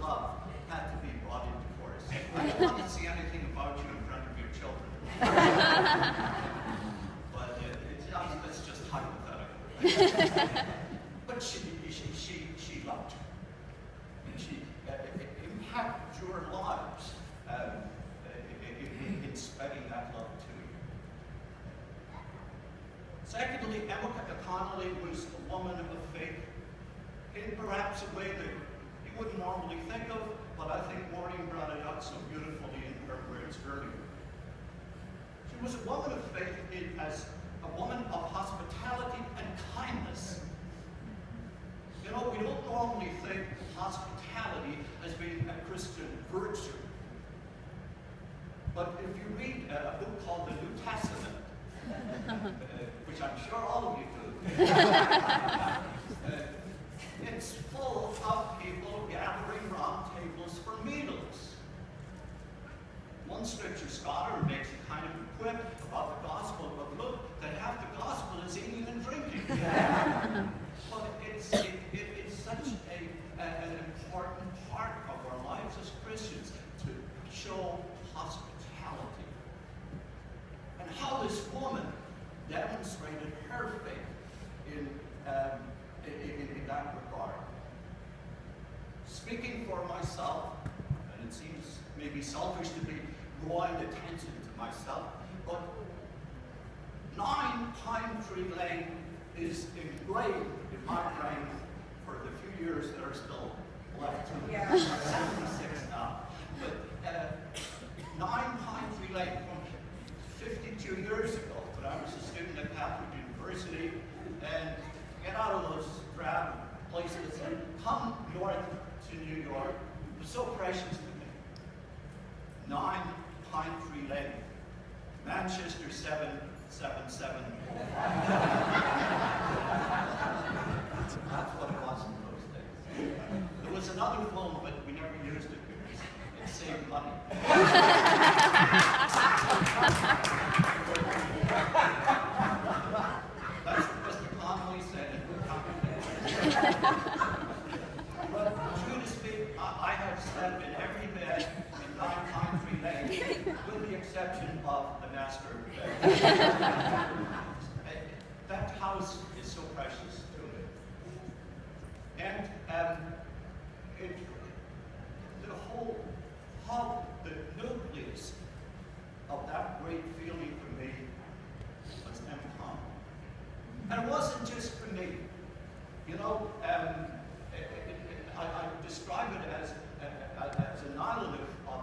love had to be brought into chorus. I don't want to see anything about you in front of your children. But it's just hypothetical. But she loved you. And she impacted your lives in spreading that love to you. Secondly, Emma Connolly was a woman of faith in perhaps a way that you wouldn't normally think of, but I think Maureen brought it out so beautifully in her words earlier. She was a woman of faith as a woman of hospitality and kindness. You know, we don't normally think of hospitality as being a Christian virtue. But if you read a book called the New Testament, which I'm sure all of you do, it's full of people gathering around tables for meals. One scripture scholar makes a kind of quip about the gospel, but look, that half the gospel is eating and drinking. But it's such an important part of our lives as Christians to show hospitality. And how this woman demonstrated her faith in that regard. Speaking for myself, and it seems maybe selfish to be drawing attention to myself, but 9 Pine Tree Lane is engraved in my brain for the few years that are still left to me. I'm 76 now. But 9 Pine Tree Lane from 52 years ago, when I was a student at Catholic University, and get out of those drab places and come north to New York. It was so precious to me. 9 Pine Tree Lane, Manchester 777. That's what it was in those days. There was another phone, but we never used it because it saved money. That's what Mr. Connolly said in the But true to speak, I have slept in every bed in 9 Pine Tree Lane, with the exception of the master bed. That house is so precious to me. And the nucleus of that great feeling for me was Emma Connolly. And it wasn't just for me. You know, I describe it as an island of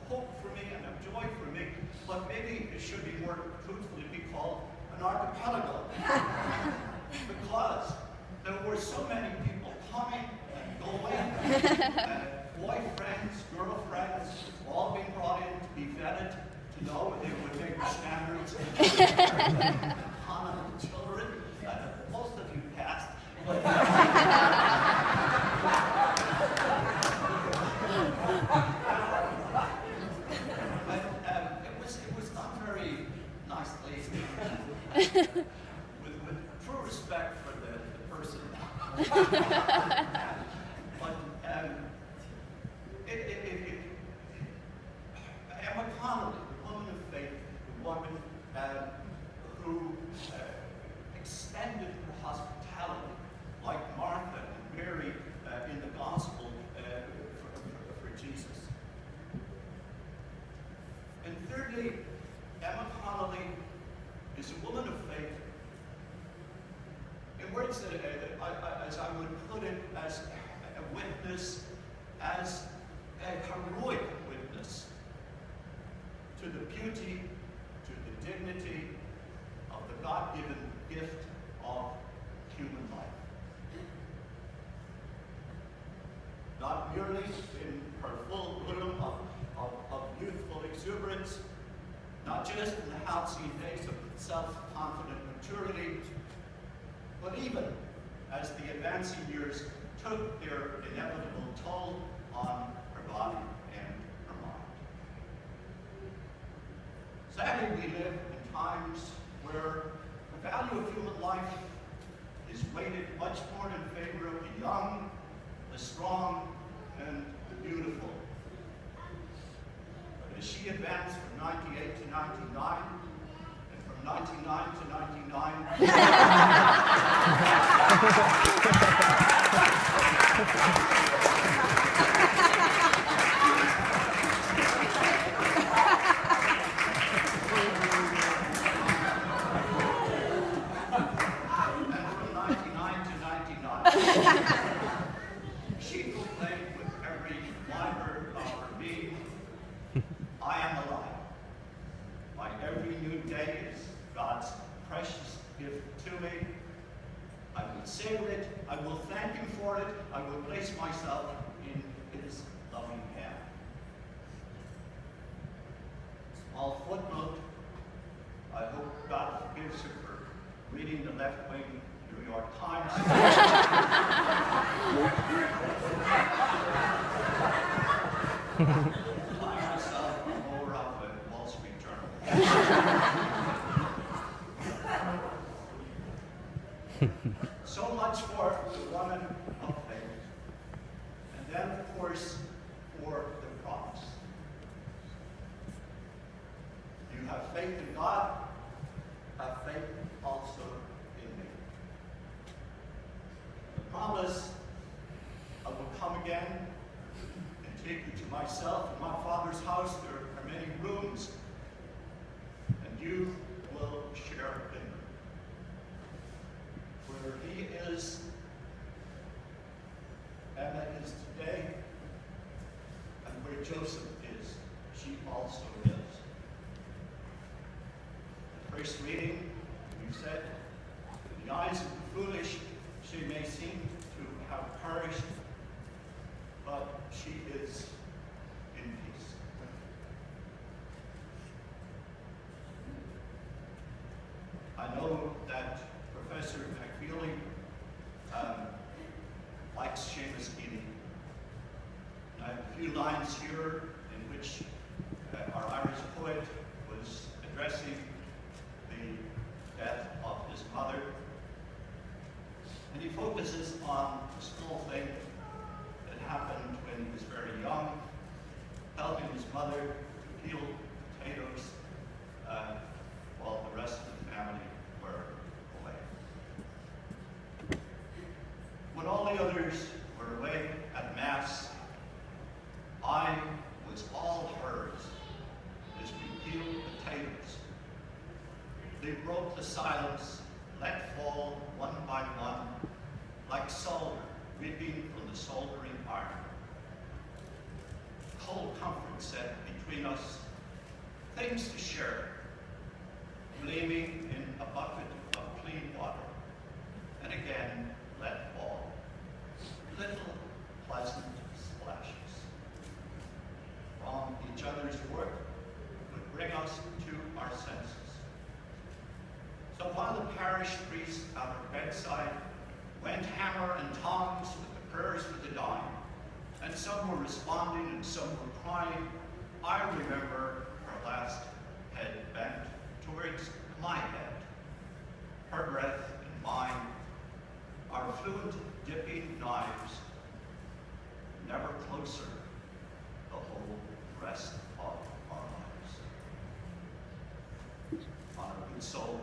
hope for me and of joy for me, but maybe it should be more truthfully be called an archipelago. Because there were so many people coming and going, boyfriends, girlfriends, all being brought in to be vetted, to know if they would make the standards and common children. Most of you passed. But, it was not very nicely, with true respect for the person. But Emma Connolly, the woman of faith, the woman who extended her hospitality, like Martha and Mary in the gospel for Jesus. And thirdly, Emma Connolly is a woman of faith. In words that, as I would put it, as a witness, as a heroic witness to the beauty, to the dignity of the God-given gift of human life. Not merely in her full bloom of youthful exuberance, not just in the halcyon days of self-confident maturity, but even as the advancing years took their inevitable toll on her body and her mind. Sadly, we live in times where the value of human life is weighted much more in favor of the young from 99 to 99. She proclaimed with every fiber of her being, I am alive. My every new day is God's precious gift to me. I will savor it. I will thank him for it. I will place myself in his loving hand. Small footnote. I hope God forgives her for reading the left-wing New York Times. I myself am more of a Wall Street Journal. So much for the woman of faith. And then, of course, for the promise. You have faith in God, have faith also in me. The promise, I will come again and take you to myself. In my Father's house there are many rooms, and you will share in them. Where he is, Emma is today, and where Joseph is, she also is. The first reading, we said, in the eyes of the foolish, she may seem to have perished, but she is in peace. I know that Professor McFeely likes Seamus Heaney. I have a few lines here in which our Irish poet was addressing the death of his mother. And he focuses on a small thing that happened when he was very young, helping his mother to peel potatoes while the rest of the family were away. When all the others were away at Mass, I was all hers as we peeled potatoes. They broke the silence, let fall one by one, like solder ripping from the soldering iron. Cold comfort set between us, things to share, gleaming in a bucket of clean water, and again let fall. Little pleasant splashes from each other's work would bring us to our senses. So while the parish priest at her bedside went hammer and tongs with the prayers for the dying, and some were responding and some were crying, I remember her last head bent towards my head, her breath and mine, our fluent dipping knives, never closer the whole rest of our lives. On a good soul,